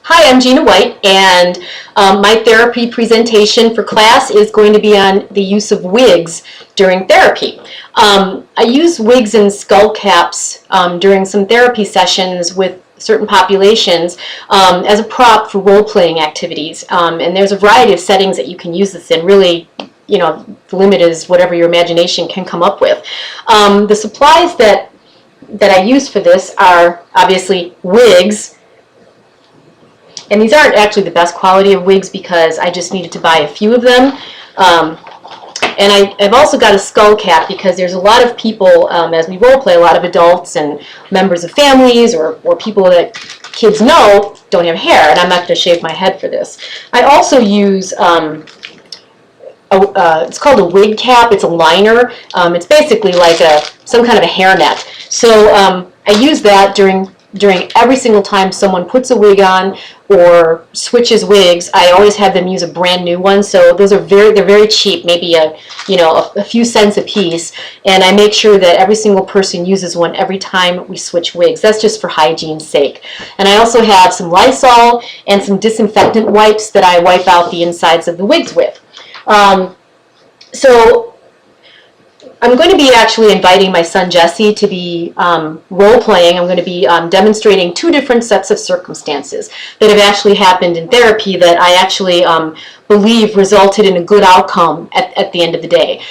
Hi, I'm Gina White, and my therapy presentation for class is going to be on the use of wigs during therapy. I use wigs and skull caps during some therapy sessions with certain populations as a prop for role-playing activities. And there's a variety of settings that you can use this in. Really, you know, the limit is whatever your imagination can come up with. The supplies that I use for this are obviously wigs. And these aren't actually the best quality of wigs because I just needed to buy a few of them. And I've also got a skull cap because there's a lot of people, as we role play, a lot of adults and members of families or people that kids know don't have hair, and I'm not going to shave my head for this. I also use, it's called a wig cap. It's a liner. It's basically like some kind of a hairnet. So I use that during every single time someone puts a wig on or switches wigs. I always have them use a brand new one. So those are they're very cheap, maybe a few cents a piece. And I make sure that every single person uses one every time we switch wigs. That's just for hygiene's sake. And I also have some Lysol and some disinfectant wipes that I wipe out the insides of the wigs with. So I'm going to be actually inviting my son Jesse to be role-playing. I'm going to be demonstrating two different sets of circumstances that have actually happened in therapy that I actually believe resulted in a good outcome at the end of the day.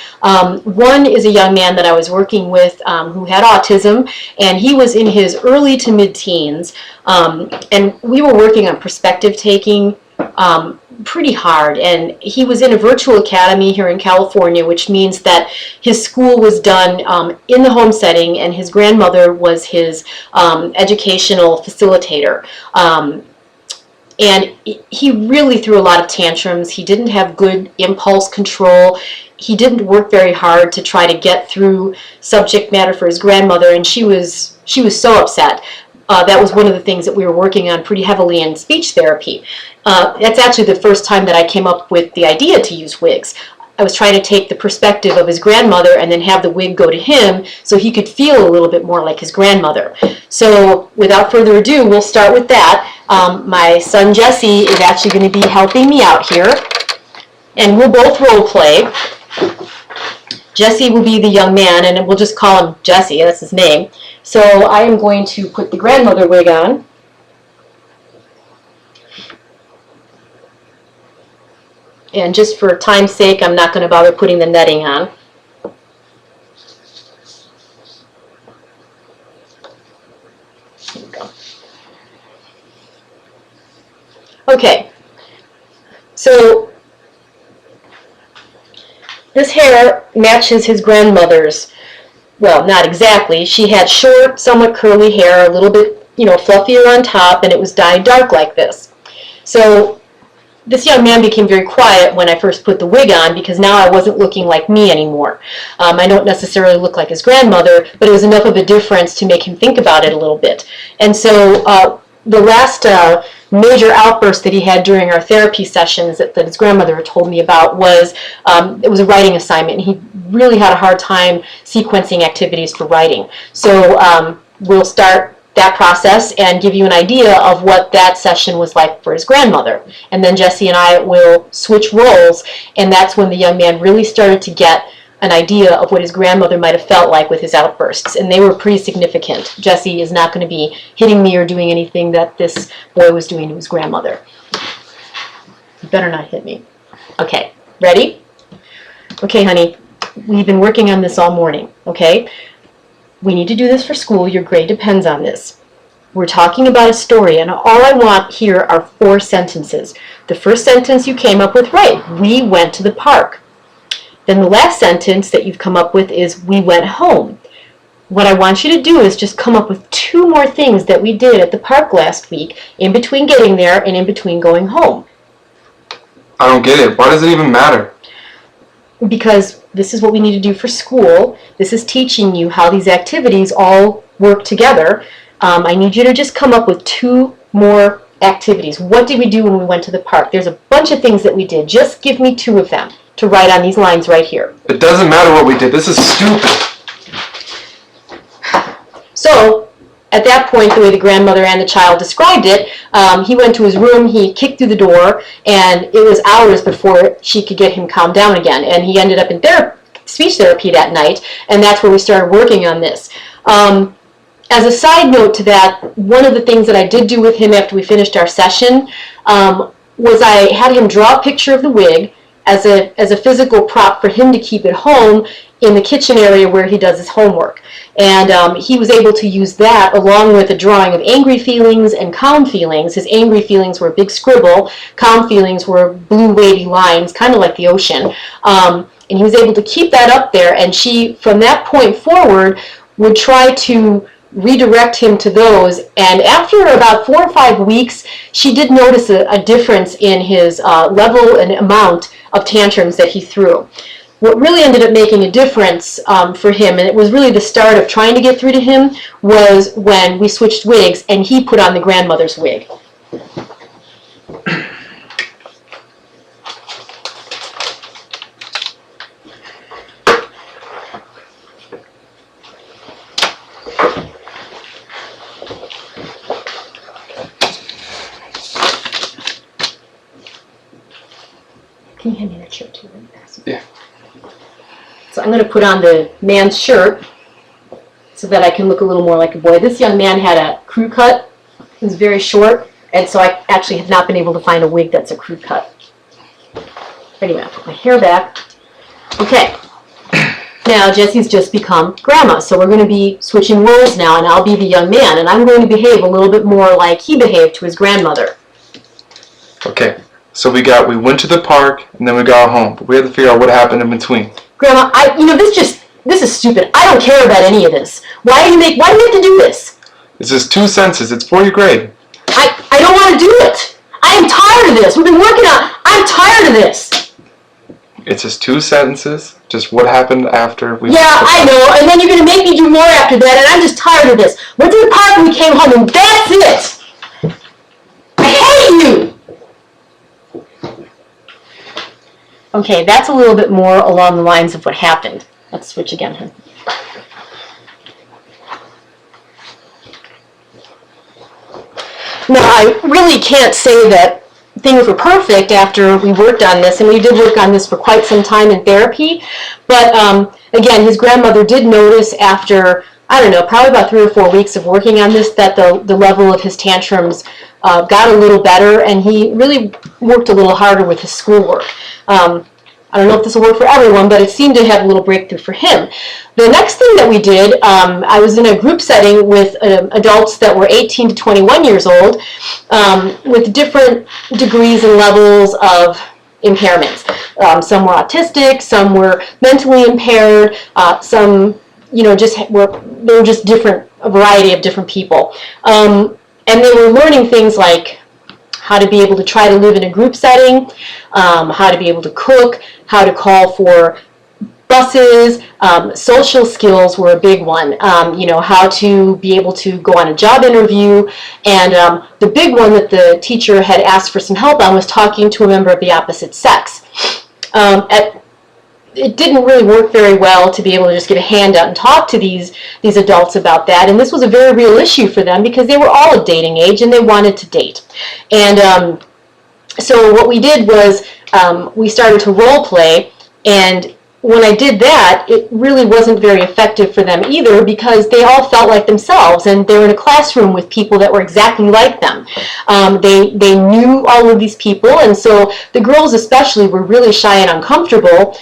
One is a young man that I was working with who had autism, and he was in his early to mid-teens, and we were working on perspective taking pretty hard, and he was in a virtual academy here in California, which means that his school was done in the home setting, and his grandmother was his educational facilitator. And he really threw a lot of tantrums. He didn't have good impulse control. He didn't work very hard to try to get through subject matter for his grandmother, and she was so upset. That was one of the things that we were working on pretty heavily in speech therapy. That's actually the first time that I came up with the idea to use wigs. I was trying to take the perspective of his grandmother and then have the wig go to him so he could feel a little bit more like his grandmother. So without further ado, we'll start with that. My son Jesse is actually going to be helping me out here, and we'll both role play. Jesse will be the young man, and we'll just call him Jesse. That's his name. So I am going to put the grandmother wig on. And just for time's sake, I'm not going to bother putting the netting on. Here we go. Okay. So this hair matches his grandmother's. Well, not exactly. She had short, somewhat curly hair, a little bit, fluffier on top, and it was dyed dark like this. So this young man became very quiet when I first put the wig on because now I wasn't looking like me anymore. I don't necessarily look like his grandmother, but it was enough of a difference to make him think about it a little bit. And so the last major outburst that he had during our therapy sessions that his grandmother had told me about was it was a writing assignment, and he really had a hard time sequencing activities for writing. So we'll start that process and give you an idea of what that session was like for his grandmother. And then Jesse and I will switch roles, and that's when the young man really started to get an idea of what his grandmother might have felt like with his outbursts, and they were pretty significant. Jesse is not going to be hitting me or doing anything that this boy was doing to his grandmother. You better not hit me. Okay, ready? Okay, honey, we've been working on this all morning, okay? We need to do this for school. Your grade depends on this. We're talking about a story, and all I want here are 4 sentences. The first sentence you came up with, right, we went to the park. Then the last sentence that you've come up with is, we went home. What I want you to do is just come up with 2 more things that we did at the park last week, in between getting there and in between going home. I don't get it. Why does it even matter? Because this is what we need to do for school. This is teaching you how these activities all work together. I need you to just come up with 2 more activities. What did we do when we went to the park? There's a bunch of things that we did. Just give me 2 of them to write on these lines right here. It doesn't matter what we did. This is stupid. So, at that point, the way the grandmother and the child described it, he went to his room, he kicked through the door, and it was hours before she could get him calmed down again. And he ended up in speech therapy that night, and that's where we started working on this. As a side note to that, one of the things that I did do with him after we finished our session was I had him draw a picture of the wig as a physical prop for him to keep at home in the kitchen area where he does his homework. And he was able to use that along with a drawing of angry feelings and calm feelings. His angry feelings were a big scribble, calm feelings were blue wavy lines, kind of like the ocean. And he was able to keep that up there, and she, from that point forward, would try to redirect him to those. And after about 4 or 5 weeks, she did notice a difference in his level and amount of tantrums that he threw. What really ended up making a difference for him, and it was really the start of trying to get through to him, was when we switched wigs and he put on the grandmother's wig. Can you hand me that shirt too? Yeah. So I'm going to put on the man's shirt so that I can look a little more like a boy. This young man had a crew cut. It was very short, and so I actually have not been able to find a wig that's a crew cut. Anyway, I'll put my hair back. Okay. Now Jesse's just become grandma, so we're going to be switching roles now, and I'll be the young man, and I'm going to behave a little bit more like he behaved to his grandmother. Okay. So we went to the park, and then we got home, but we had to figure out what happened in between. Grandma, this is stupid. I don't care about any of this. Why do you have to do this? It's just 2 sentences. It's for your grade. I don't want to do it. I am tired of this. We've been working on it. I'm tired of this. It's just 2 sentences. Just what happened after we... Yeah, I know. And then you're going to make me do more after that, and I'm just tired of this. Went to the park and we came home, and that's it. I hate you. Okay, that's a little bit more along the lines of what happened. Let's switch again. Now, I really can't say that things were perfect after we worked on this, and we did work on this for quite some time in therapy. But again, his grandmother did notice after, I don't know, probably about 3 or 4 weeks of working on this, that the level of his tantrums got a little better, and he really worked a little harder with his schoolwork. I don't know if this will work for everyone, but it seemed to have a little breakthrough for him. The next thing that we did, I was in a group setting with adults that were 18 to 21 years old with different degrees and levels of impairments. Some were autistic, some were mentally impaired, some, they were just different, a variety of different people. And they were learning things like how to be able to try to live in a group setting, how to be able to cook, how to call for buses. Social skills were a big one. How to be able to go on a job interview. And the big one that the teacher had asked for some help on was talking to a member of the opposite sex. It didn't really work very well to be able to just get a hand out and talk to these adults about that. And this was a very real issue for them because they were all at dating age and they wanted to date. And so what we did was we started to role play, and when I did that, it really wasn't very effective for them either because they all felt like themselves, and they were in a classroom with people that were exactly like them. They knew all of these people, and so the girls especially were really shy and uncomfortable,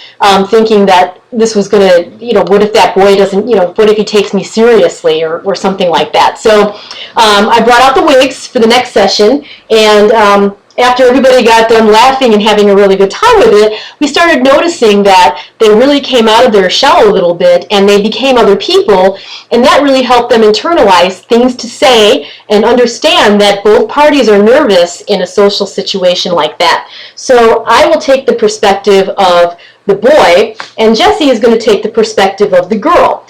thinking that this was going to, what if that boy doesn't, what if he takes me seriously or something like that. So I brought out the wigs for the next session, and after everybody got done laughing and having a really good time with it, we started noticing that they really came out of their shell a little bit and they became other people, and that really helped them internalize things to say and understand that both parties are nervous in a social situation like that. So I will take the perspective of the boy, and Jessie is going to take the perspective of the girl.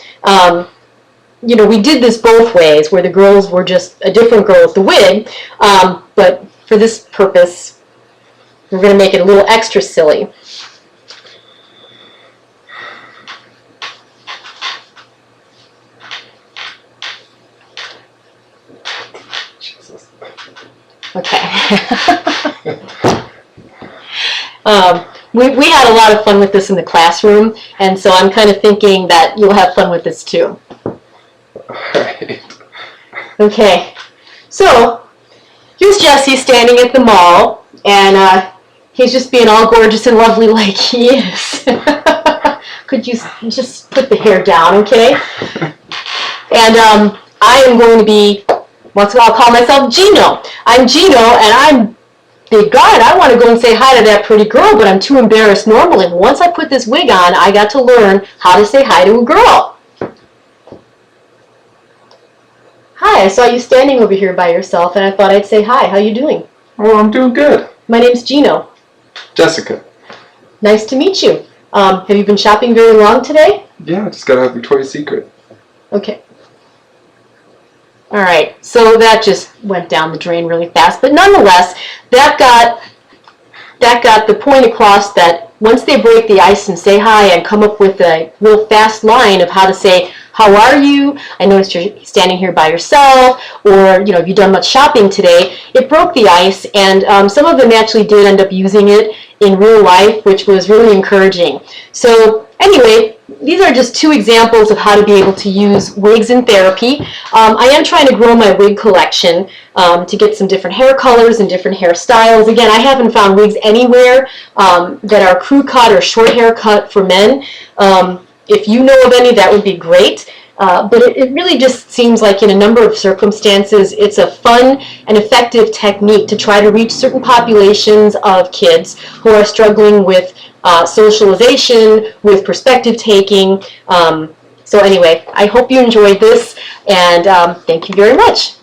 We did this both ways, where the girls were just a different girl with the wig, but for this purpose, we're going to make it a little extra silly. Okay. We had a lot of fun with this in the classroom, and so I'm kind of thinking that you'll have fun with this too. Alright. Okay, so here's Jesse standing at the mall, and he's just being all gorgeous and lovely like he is. Could you just put the hair down, okay? And I am going to be, I'll call myself Gino. I'm Gino, and I'm big God. I want to go and say hi to that pretty girl, but I'm too embarrassed normally. Once I put this wig on, I got to learn how to say hi to a girl. Hi, I saw you standing over here by yourself, and I thought I'd say hi. How you doing? Oh, I'm doing good. My name's Gino. Jessica. Nice to meet you. Have you been shopping very long today? Yeah, I just got out of Victoria's Secret. Okay. All right, so that just went down the drain really fast, but nonetheless, that got the point across that once they break the ice and say hi and come up with a real fast line of how to say, how are you? I noticed you're standing here by yourself, or, you know, have you done much shopping today? It broke the ice, and some of them actually did end up using it in real life, which was really encouraging. So anyway, these are just two examples of how to be able to use wigs in therapy. I am trying to grow my wig collection to get some different hair colors and different hairstyles. Again, I haven't found wigs anywhere that are crew cut or short hair cut for men. If you know of any, that would be great. But it really just seems like in a number of circumstances, it's a fun and effective technique to try to reach certain populations of kids who are struggling with socialization, with perspective taking. So anyway, I hope you enjoyed this, and thank you very much.